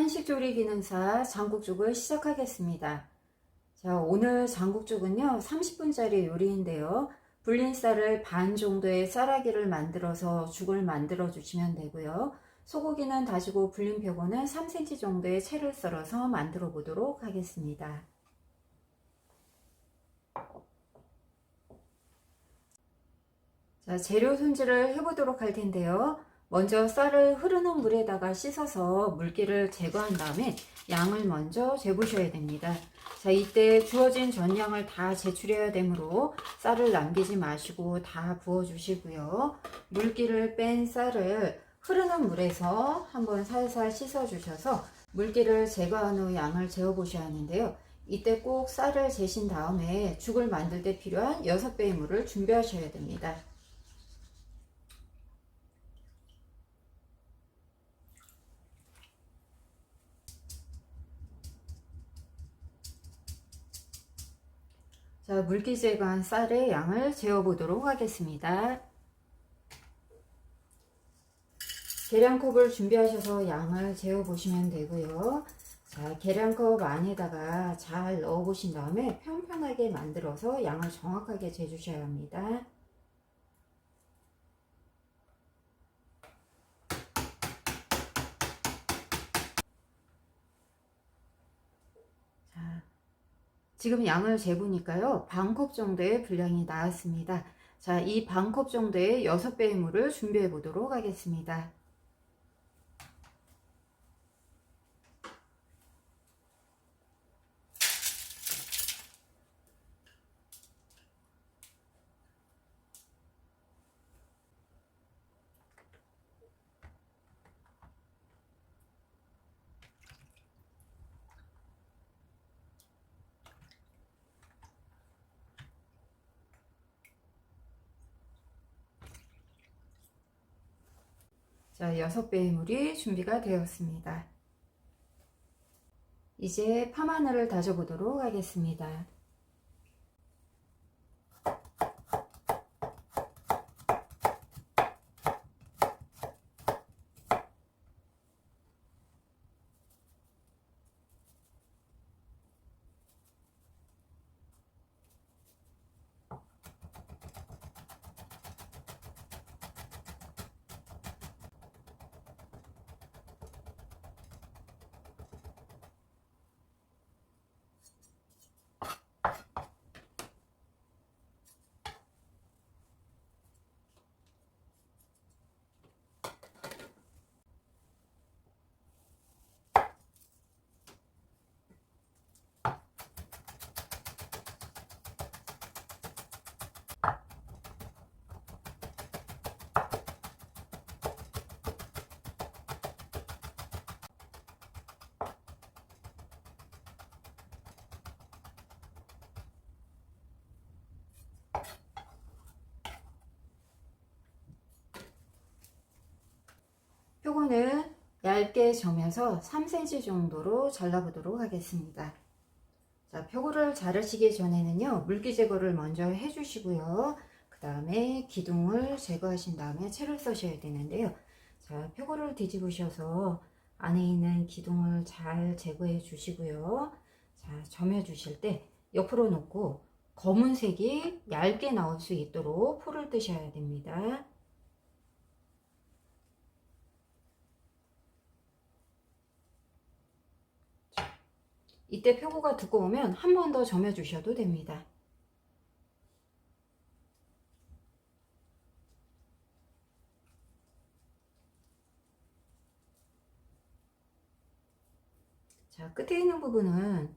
한식조리 기능사 장국죽을 시작하겠습니다. 자, 오늘 장국죽은요 30분짜리 요리인데요. 불린 쌀을 반 정도의 쌀아기를 만들어서 죽을 만들어 주시면 되고요. 소고기는 다지고 불린 표고는 3cm 정도의 채를 썰어서 만들어 보도록 하겠습니다. 자, 재료 손질을 해보도록 할 텐데요. 먼저 쌀을 흐르는 물에다가 씻어서 물기를 제거한 다음에 양을 먼저 재보셔야 됩니다. 자, 이때 주어진 전량을 다 제출해야 되므로 쌀을 남기지 마시고 다 부어주시고요. 물기를 뺀 쌀을 흐르는 물에서 한번 살살 씻어 주셔서 물기를 제거한 후 양을 재어 보셔야 하는데요. 이때 꼭 쌀을 재신 다음에 죽을 만들 때 필요한 6배의 물을 준비하셔야 됩니다. 자, 물기 제거한 쌀의 양을 재어보도록 하겠습니다. 계량컵을 준비하셔서 양을 재어보시면 되고요. 자, 계량컵 안에다가 잘 넣어보신 다음에 평평하게 만들어서 양을 정확하게 재주셔야 합니다. 자, 지금 양을 재보니까요. 반컵 정도의 분량이 나왔습니다. 자, 이 반컵 정도의 6배의 물을 준비해 보도록 하겠습니다. 자, 6배의 물이 준비가 되었습니다. 이제 파마늘을 다져보도록 하겠습니다. 표고는 얇게 점여서 3cm 정도로 잘라보도록 하겠습니다. 자, 표고를 자르시기 전에는요, 물기 제거를 먼저 해주시고요. 그 다음에 기둥을 제거하신 다음에 채를 써셔야 되는데요. 자, 표고를 뒤집으셔서 안에 있는 기둥을 잘 제거해 주시고요. 자, 점여 주실 때 옆으로 놓고 검은색이 얇게 나올 수 있도록 포를 뜨셔야 됩니다. 이때 표고가 두꺼우면 한 번 더 점여 주셔도 됩니다. 자, 끝에 있는 부분은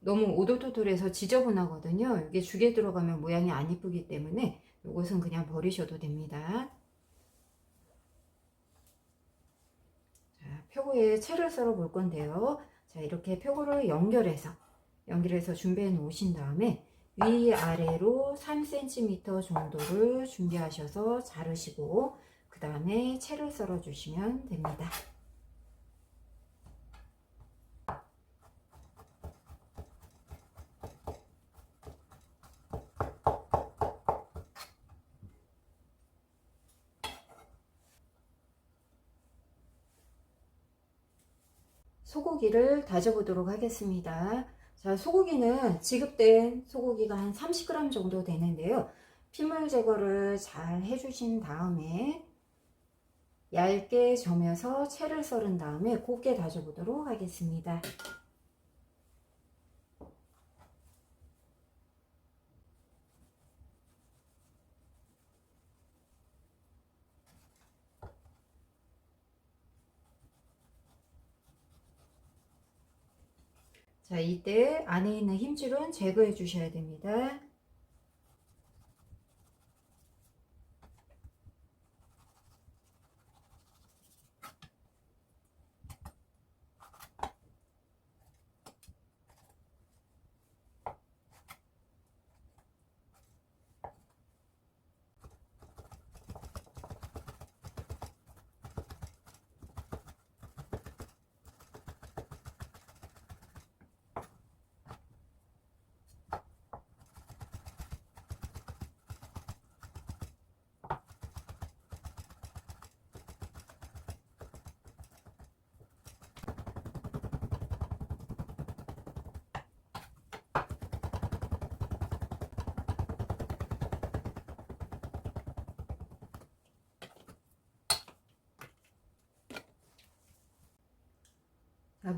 너무 오돌토돌해서 지저분하거든요. 이게 죽에 들어가면 모양이 안 이쁘기 때문에 이것은 그냥 버리셔도 됩니다. 자, 표고에 채를 썰어 볼 건데요. 자, 이렇게 표고를 연결해서 준비해 놓으신 다음에 위아래로 3cm 정도를 준비하셔서 자르시고 그 다음에 채를 썰어 주시면 됩니다. 소고기를 다져보도록 하겠습니다. 자, 소고기는 지급된 소고기가 한 30g 정도 되는데요. 핏물 제거를 잘 해주신 다음에 얇게 저며서 채를 썰은 다음에 곱게 다져보도록 하겠습니다. 자, 이때 안에 있는 힘줄은 제거해 주셔야 됩니다.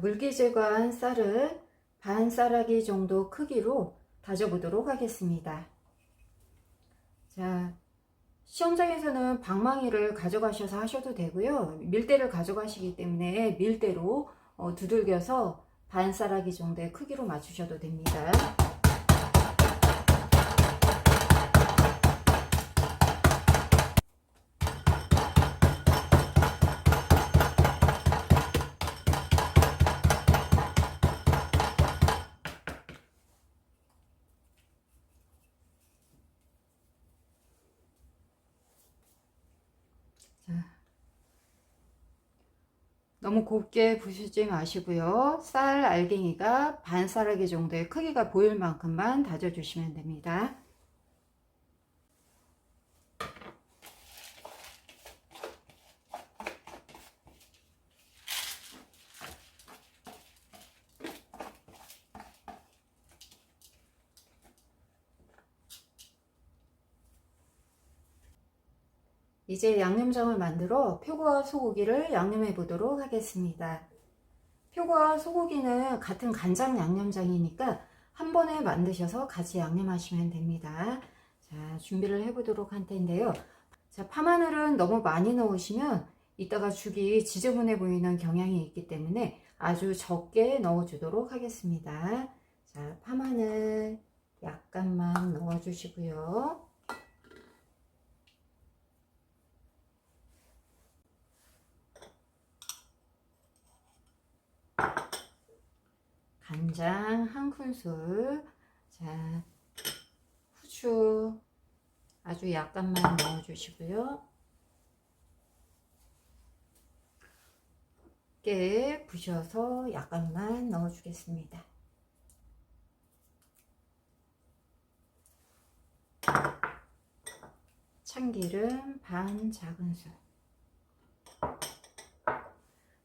물기 제거한 쌀을 반 쌀아기 정도 크기로 다져보도록 하겠습니다. 자, 시험장에서는 방망이를 가져가셔서 하셔도 되고요. 밀대를 가져가시기 때문에 밀대로 두들겨서 반 쌀아기 정도의 크기로 맞추셔도 됩니다. 너무 곱게 부수지 마시고요. 쌀 알갱이가 반 쌀아기 정도의 크기가 보일 만큼만 다져주시면 됩니다. 이제 양념장을 만들어 표고와 소고기를 양념해 보도록 하겠습니다. 표고와 소고기는 같은 간장 양념장이니까 한 번에 만드셔서 같이 양념하시면 됩니다. 자, 준비를 해 보도록 할 텐데요. 자, 파마늘은 너무 많이 넣으시면 이따가 죽이 지저분해 보이는 경향이 있기 때문에 아주 적게 넣어 주도록 하겠습니다. 자, 파마늘 약간만 넣어 주시고요. 간장 한 큰술, 자, 후추 아주 약간만 넣어 주시고요. 깨 부셔서 약간만 넣어 주겠습니다. 참기름 반 작은술.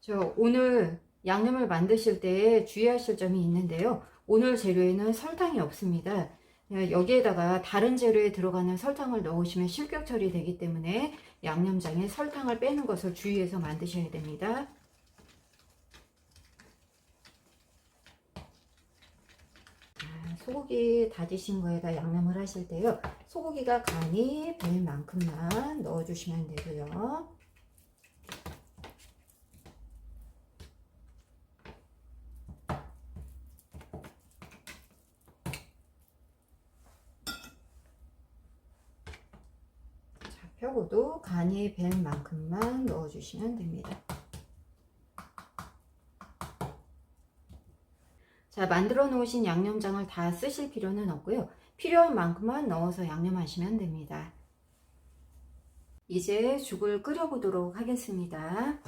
저 오늘 양념을 만드실 때 주의하실 점이 있는데요. 오늘 재료에는 설탕이 없습니다. 여기에다가 다른 재료에 들어가는 설탕을 넣으시면 실격 처리되기 때문에 양념장에 설탕을 빼는 것을 주의해서 만드셔야 됩니다. 소고기 다지신 거에다 양념을 하실 때요. 소고기가 간이 될 만큼만 넣어주시면 되고요. 표고도 간이 될 만큼만 넣어주시면 됩니다. 자, 만들어 놓으신 양념장을 다 쓰실 필요는 없고요. 필요한 만큼만 넣어서 양념하시면 됩니다. 이제 죽을 끓여 보도록 하겠습니다.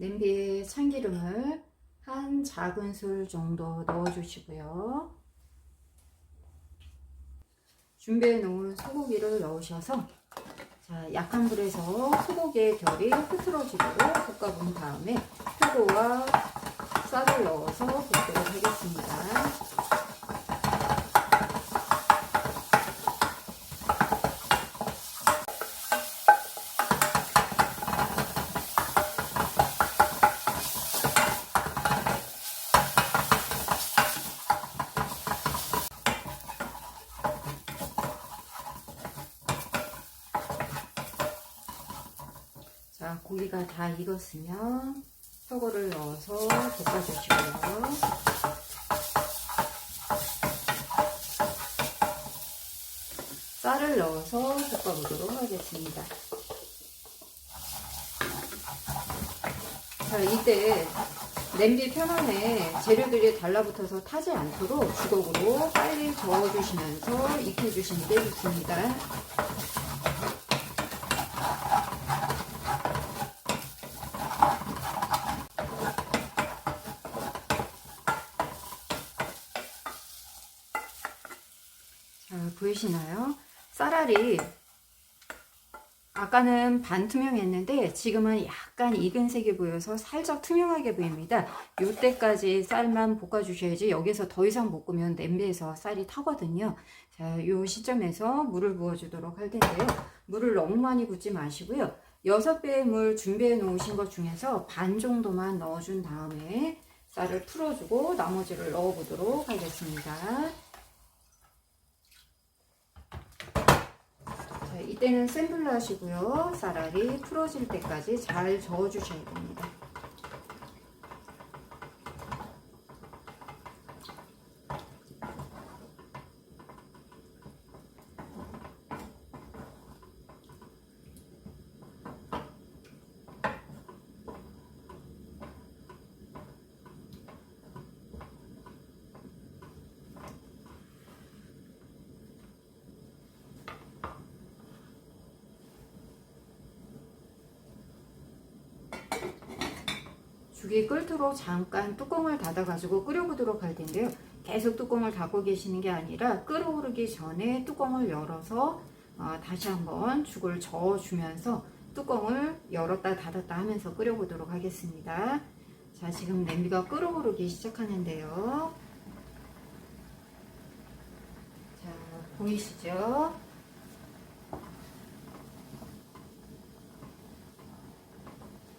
냄비에 참기름을 한 작은술 정도 넣어주시고요. 준비해 놓은 소고기를 넣으셔서 자, 약한 불에서 소고기의 결이 흐트러지도록 볶아본 다음에 표고와 쌀을 넣어서 볶도록 하겠습니다. 자, 고기가 다 익었으면 표고를 넣어서 볶아주시고요. 쌀을 넣어서 볶아보도록 하겠습니다. 자, 이때 냄비 편안에 재료들이 달라붙어서 타지 않도록 주걱으로 빨리 저어주시면서 익혀주시는 게 좋습니다. 자, 보이시나요? 쌀알이 아까는 반투명했는데 지금은 약간 익은 색이 보여서 살짝 투명하게 보입니다. 이때까지 쌀만 볶아주셔야지 여기서 더 이상 볶으면 냄비에서 쌀이 타거든요. 자, 이 시점에서 물을 부어주도록 할 텐데요. 물을 너무 많이 붓지 마시고요. 6배의 물 준비해 놓으신 것 중에서 반 정도만 넣어준 다음에 쌀을 풀어주고 나머지를 넣어보도록 하겠습니다. 자, 이때는 센 불로 하시고요. 쌀알이 풀어질 때까지 잘 저어주셔야 됩니다. 죽이 끓도록 잠깐 뚜껑을 닫아 가지고 끓여보도록 할 텐데요. 계속 뚜껑을 닫고 계시는 게 아니라 끓어오르기 전에 뚜껑을 열어서 다시 한번 죽을 저어주면서 뚜껑을 열었다 닫았다 하면서 끓여보도록 하겠습니다. 자, 지금 냄비가 끓어오르기 시작하는데요. 자, 보이시죠?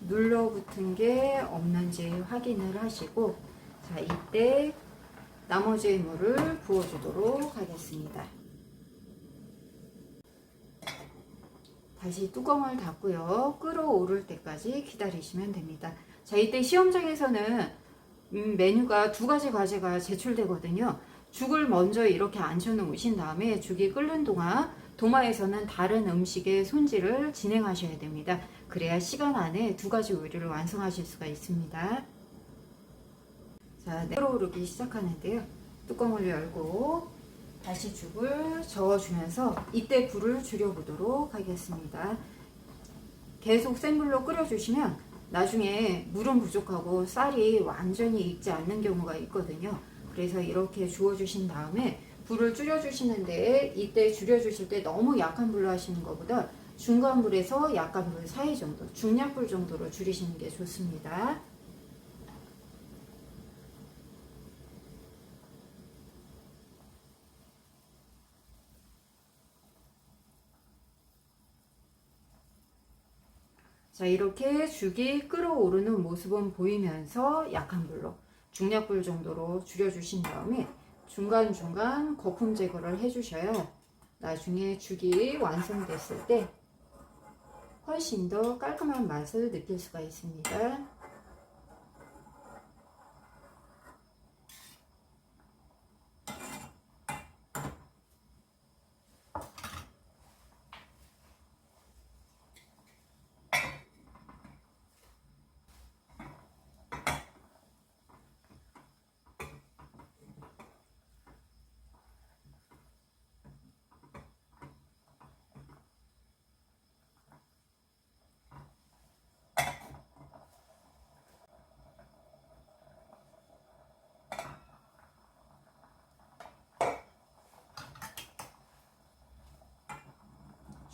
눌러붙은 게 없는지 확인을 하시고, 자, 이때 나머지 물을 부어주도록 하겠습니다. 다시 뚜껑을 닫고요. 끓어오를 때까지 기다리시면 됩니다. 자, 이때 시험장에서는 메뉴가 2가지 과제가 제출되거든요. 죽을 먼저 이렇게 앉혀 놓으신 다음에 죽이 끓는 동안 도마에서는 다른 음식의 손질을 진행하셔야 됩니다. 그래야 시간 안에 2가지 요리를 완성하실 수가 있습니다. 자, 끓어오르기 시작하는데요. 뚜껑을 열고 다시 죽을 저어주면서 이때 불을 줄여보도록 하겠습니다. 계속 센 불로 끓여주시면 나중에 물은 부족하고 쌀이 완전히 익지 않는 경우가 있거든요. 그래서 이렇게 주워주신 다음에 불을 줄여주시는데 이때 줄여주실 때 너무 약한 불로 하시는 것보다 중간 불에서 약한 불 사이 정도, 중약불 정도로 줄이시는 게 좋습니다. 자, 이렇게 죽이 끓어오르는 모습은 보이면서 약한 불로 중약불 정도로 줄여주신 다음에 중간중간 거품 제거를 해주셔야 나중에 죽이 완성됐을 때 훨씬 더 깔끔한 맛을 느낄 수가 있습니다.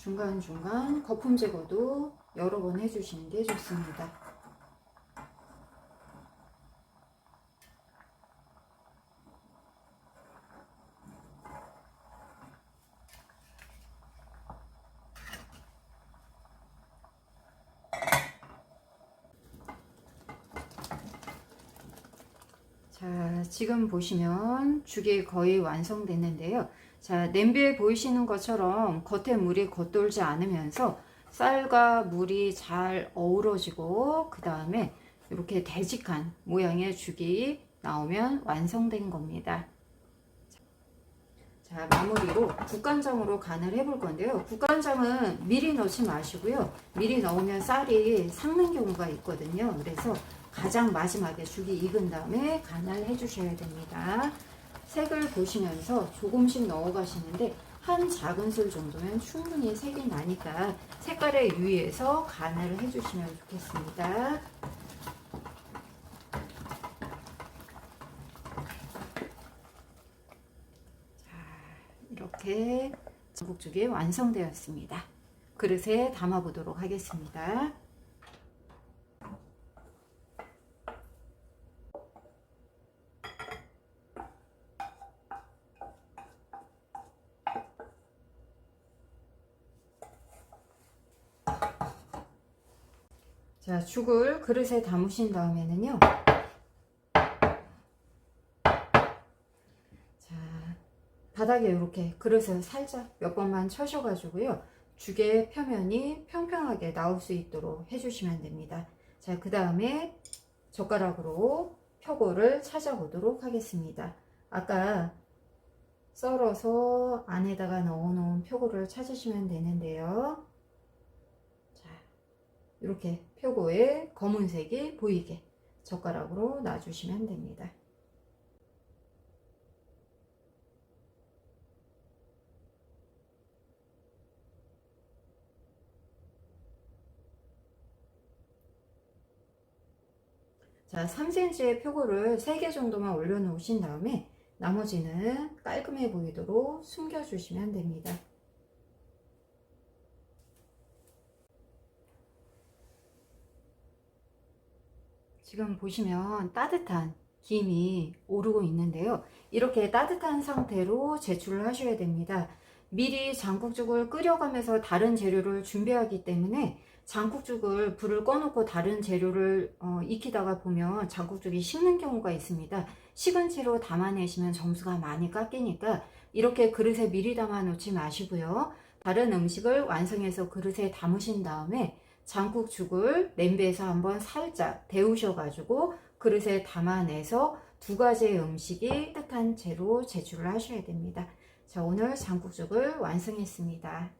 중간중간 거품 제거도 여러 번 해주시는 게 좋습니다. 자, 지금 보시면 죽이 거의 완성됐는데요. 자, 냄비에 보이시는 것처럼 겉에 물이 겉돌지 않으면서 쌀과 물이 잘 어우러지고 그 다음에 이렇게 되직한 모양의 죽이 나오면 완성된 겁니다. 자, 마무리로 국간장으로 간을 해볼 건데요. 국간장은 미리 넣지 마시고요. 미리 넣으면 쌀이 삭는 경우가 있거든요. 그래서 가장 마지막에 죽이 익은 다음에 간을 해주셔야 됩니다. 색을 보시면서 조금씩 넣어 가시는데 한 작은술 정도면 충분히 색이 나니까 색깔에 유의해서 간을 해주시면 좋겠습니다. 이렇게 전국죽이 완성되었습니다. 그릇에 담아 보도록 하겠습니다. 자, 죽을 그릇에 담으신 다음에는요. 바닥에 이렇게 그릇을 살짝 몇 번만 쳐셔가지고요. 죽의 표면이 평평하게 나올 수 있도록 해주시면 됩니다. 자, 그 다음에 젓가락으로 표고를 찾아보도록 하겠습니다. 아까 썰어서 안에다가 넣어놓은 표고를 찾으시면 되는데요. 자, 이렇게 표고에 검은색이 보이게 젓가락으로 놔주시면 됩니다. 자, 3cm의 표고를 3개 정도만 올려 놓으신 다음에 나머지는 깔끔해 보이도록 숨겨 주시면 됩니다. 지금 보시면 따뜻한 김이 오르고 있는데요. 이렇게 따뜻한 상태로 제출을 하셔야 됩니다. 미리 장국죽을 끓여가면서 다른 재료를 준비하기 때문에 장국죽을 불을 꺼놓고 다른 재료를 익히다가 보면 장국죽이 식는 경우가 있습니다. 식은 채로 담아내시면 점수가 많이 깎이니까 이렇게 그릇에 미리 담아 놓지 마시고요. 다른 음식을 완성해서 그릇에 담으신 다음에 장국죽을 냄비에서 한번 살짝 데우셔 가지고 그릇에 담아내서 두 가지의 음식이 따뜻한 채로 제출을 하셔야 됩니다. 자, 오늘 장국죽을 완성했습니다.